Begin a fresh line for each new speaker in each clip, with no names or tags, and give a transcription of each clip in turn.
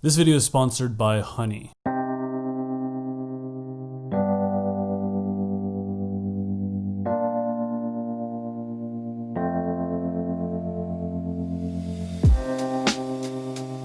This video is sponsored by Honey.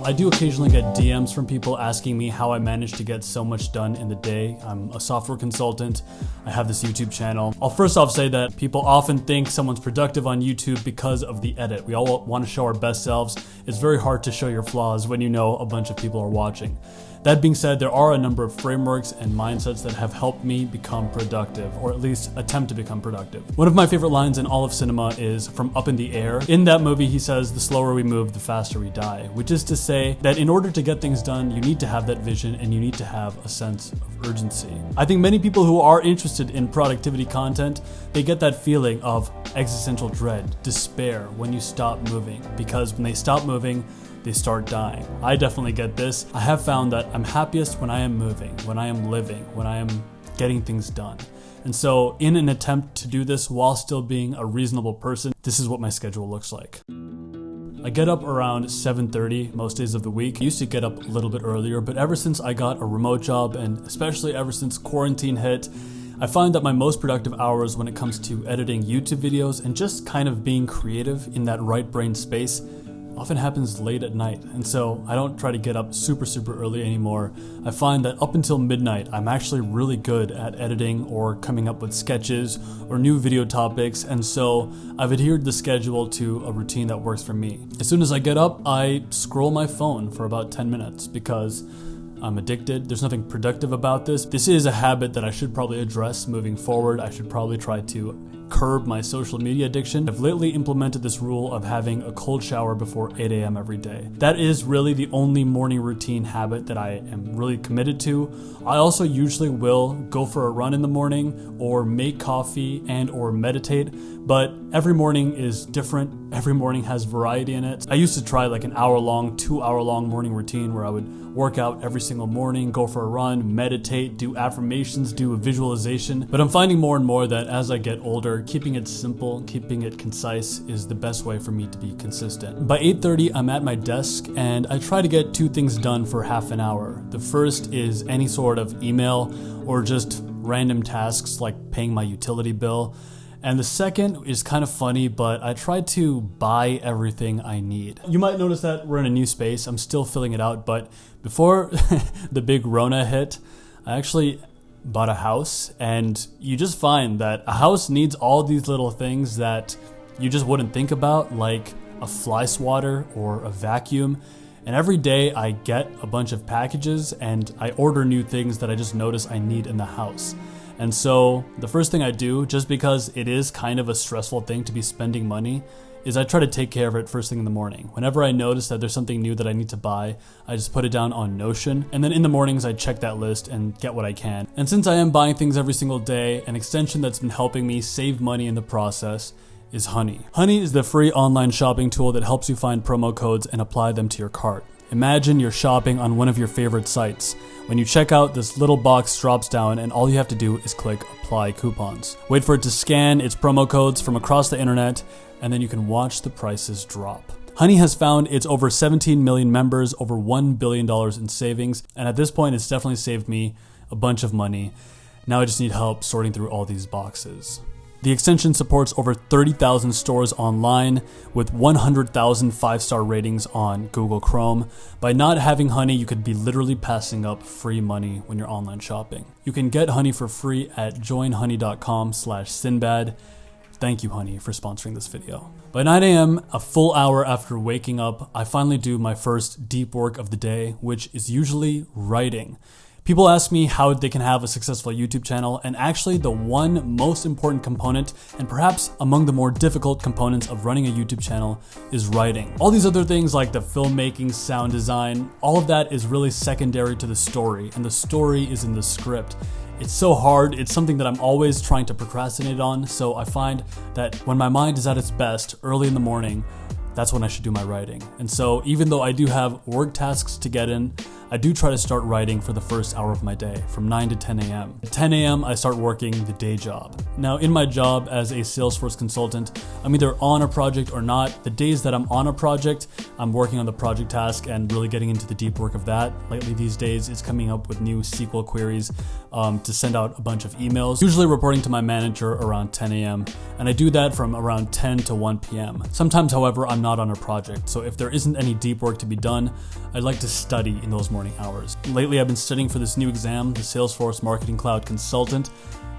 I do occasionally get DMs from people asking me how I manage to get so much done in the day. I'm a software consultant. I have this YouTube channel. I'll first off say that people often think someone's productive on YouTube because of the edit. We all want to show our best selves. It's very hard to show your flaws when you know a bunch of people are watching. That being said, there are a number of frameworks and mindsets that have helped me become productive, or at least attempt to become productive. One of my favorite lines in all of cinema is from Up in the Air. In that movie, he says, "The slower we move, the faster we die," which is to say that in order to get things done, you need to have that vision and you need to have a sense of urgency. I think many people who are interested in productivity content, they get that feeling of existential dread, despair when you stop moving, because when they stop moving, they start dying. I definitely get this. I have found that I'm happiest when I am moving, when I am living, when I am getting things done. And so in an attempt to do this while still being a reasonable person, this is what my schedule looks like. I get up around 7:30 most days of the week. I used to get up a little bit earlier, but ever since I got a remote job, and especially ever since quarantine hit, I find that my most productive hours when it comes to editing YouTube videos and just kind of being creative in that right brain space often happens late at night. And so I don't try to get up super early anymore. I find that up until midnight, I'm actually really good at editing or coming up with sketches or new video topics. And so I've adhered the schedule to a routine that works for me. As soon as I get up, I scroll my phone for about 10 minutes because I'm addicted. There's nothing productive about this. This is a habit that I should probably address moving forward. I should probably try to curb my social media addiction. I've lately implemented this rule of having a cold shower before 8 a.m. every day. That is really the only morning routine habit that I am really committed to. I also usually will go for a run in the morning or make coffee and or meditate, but every morning is different. Every morning has variety in it. I used to try like an hour-long, 2-hour-long morning routine where I would work out every single morning, go for a run, meditate, do affirmations, do a visualization. But I'm finding more and more that as I get older, keeping it simple, keeping it concise is the best way for me to be consistent. By 8:30, I'm at my desk and I try to get 2 things done for half an hour. The first is any sort of email or just random tasks like paying my utility bill. And the second is kind of funny, but I try to buy everything I need. You might notice that we're in a new space. I'm still filling it out, but before the big Rona hit, I actually bought a house, and you just find that a house needs all these little things that you just wouldn't think about, like a fly swatter or a vacuum. And every day I get a bunch of packages and I order new things that I just notice I need in the house. And so the first thing I do, just because it is kind of a stressful thing to be spending money, is I try to take care of it first thing in the morning. Whenever I notice that there's something new that I need to buy, I just put it down on Notion. And then in the mornings, I check that list and get what I can. And since I am buying things every single day, an extension that's been helping me save money in the process is Honey. Honey is the free online shopping tool that helps you find promo codes and apply them to your cart. Imagine you're shopping on one of your favorite sites. When you check out, this little box drops down and all you have to do is click apply coupons. Wait for it to scan its promo codes from across the internet, and then you can watch the prices drop. Honey has found its over 17 million members, over $1 billion in savings, and at this point it's definitely saved me a bunch of money. Now I just need help sorting through all these boxes. The extension supports over 30,000 stores online with 100,000 5-star ratings on Google Chrome. By not having Honey, you could be literally passing up free money when you're online shopping. You can get Honey for free at joinhoney.com/Sinbad. Thank you, Honey, for sponsoring this video. By 9 a.m., a full hour after waking up, I finally do my first deep work of the day, which is usually writing. People ask me how they can have a successful YouTube channel, and actually the one most important component, and perhaps among the more difficult components of running a YouTube channel, is writing. All these other things like the filmmaking, sound design, all of that is really secondary to the story, and the story is in the script. It's so hard, it's something that I'm always trying to procrastinate on, so I find that when my mind is at its best, early in the morning, that's when I should do my writing. And so even though I do have work tasks to get in, I do try to start writing for the first hour of my day, from 9 to 10 a.m. At 10 a.m., I start working the day job. Now, in my job as a Salesforce consultant, I'm either on a project or not. The days that I'm on a project, I'm working on the project task and really getting into the deep work of that. Lately these days, it's coming up with new SQL queries to send out a bunch of emails, usually reporting to my manager around 10 a.m. And I do that from around 10 to 1 p.m. Sometimes, however, I'm not on a project. So if there isn't any deep work to be done, I'd like to study in those morning hours. Lately, I've been studying for this new exam, the Salesforce Marketing Cloud Consultant.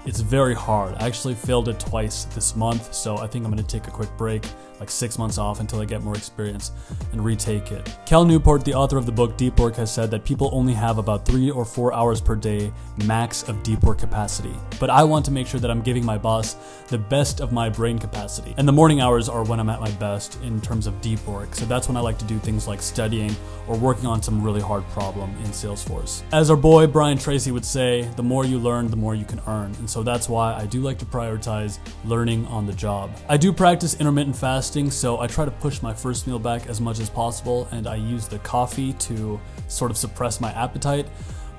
It's very hard. I actually failed it twice this month, so I think I'm gonna take a quick break, like 6 months off until I get more experience and retake it. Cal Newport, the author of the book Deep Work, has said that people only have about 3 or 4 hours per day max of deep work capacity. But I want to make sure that I'm giving my boss the best of my brain capacity. And the morning hours are when I'm at my best in terms of deep work. So that's when I like to do things like studying or working on some really hard problem in Salesforce. As our boy Brian Tracy would say, the more you learn, the more you can earn. And so that's why I do like to prioritize learning on the job. I do practice intermittent fasting, so I try to push my first meal back as much as possible, and I use the coffee to sort of suppress my appetite.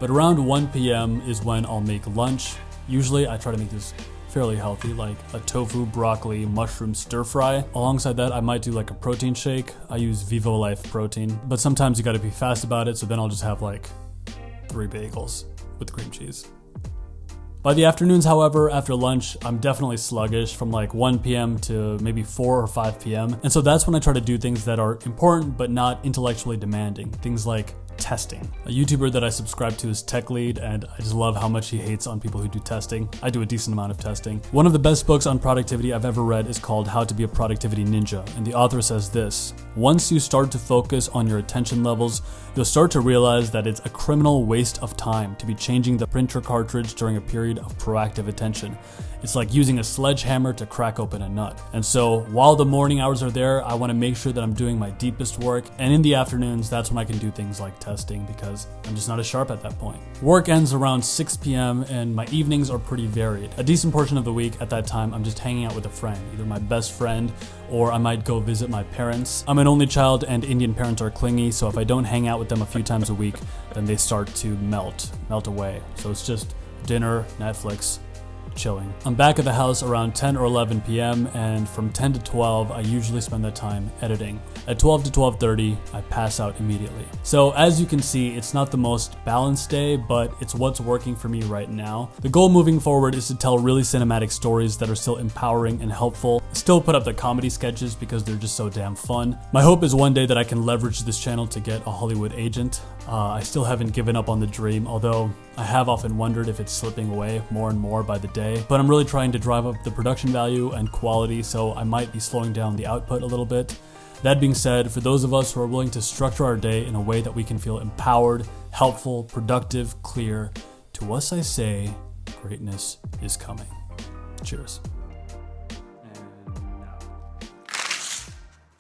But around 1 p.m. is when I'll make lunch. Usually I try to make this fairly healthy, like a tofu, broccoli, mushroom stir fry. Alongside that, I might do like a protein shake. I use Vivo Life protein, but sometimes you gotta be fast about it, so then I'll just have like 3 bagels with cream cheese. By the afternoons, however, after lunch, I'm definitely sluggish from like 1 p.m. to maybe 4 or 5 p.m. And so that's when I try to do things that are important but not intellectually demanding. Things like testing. A YouTuber that I subscribe to is Tech Lead, and I just love how much he hates on people who do testing. I do a decent amount of testing. One of the best books on productivity I've ever read is called How to Be a Productivity Ninja, and the author says this: once you start to focus on your attention levels, you'll start to realize that it's a criminal waste of time to be changing the printer cartridge during a period of proactive attention. It's like using a sledgehammer to crack open a nut. And so while the morning hours are there, I want to make sure that I'm doing my deepest work. And in the afternoons, that's when I can do things like testing, because I'm just not as sharp at that point. Work ends around 6 p.m. and my evenings are pretty varied. A decent portion of the week at that time, I'm just hanging out with a friend, either my best friend or I might go visit my parents. I'm an only child and Indian parents are clingy, so if I don't hang out with them a few times a week, then they start to melt away. So it's just dinner, Netflix, chilling. I'm back at the house around 10 or 11 p.m. and from 10 to 12, I usually spend that time editing. At 12 to 12:30, I pass out immediately. So as you can see, it's not the most balanced day, but it's what's working for me right now. The goal moving forward is to tell really cinematic stories that are still empowering and helpful. Still put up the comedy sketches because they're just so damn fun. My hope is one day that I can leverage this channel to get a Hollywood agent. I still haven't given up on the dream, although I have often wondered if it's slipping away more and more by the day. But I'm really trying to drive up the production value and quality, so I might be slowing down the output a little bit. That being said, for those of us who are willing to structure our day in a way that we can feel empowered, helpful, productive, clear, to us I say, greatness is coming. Cheers.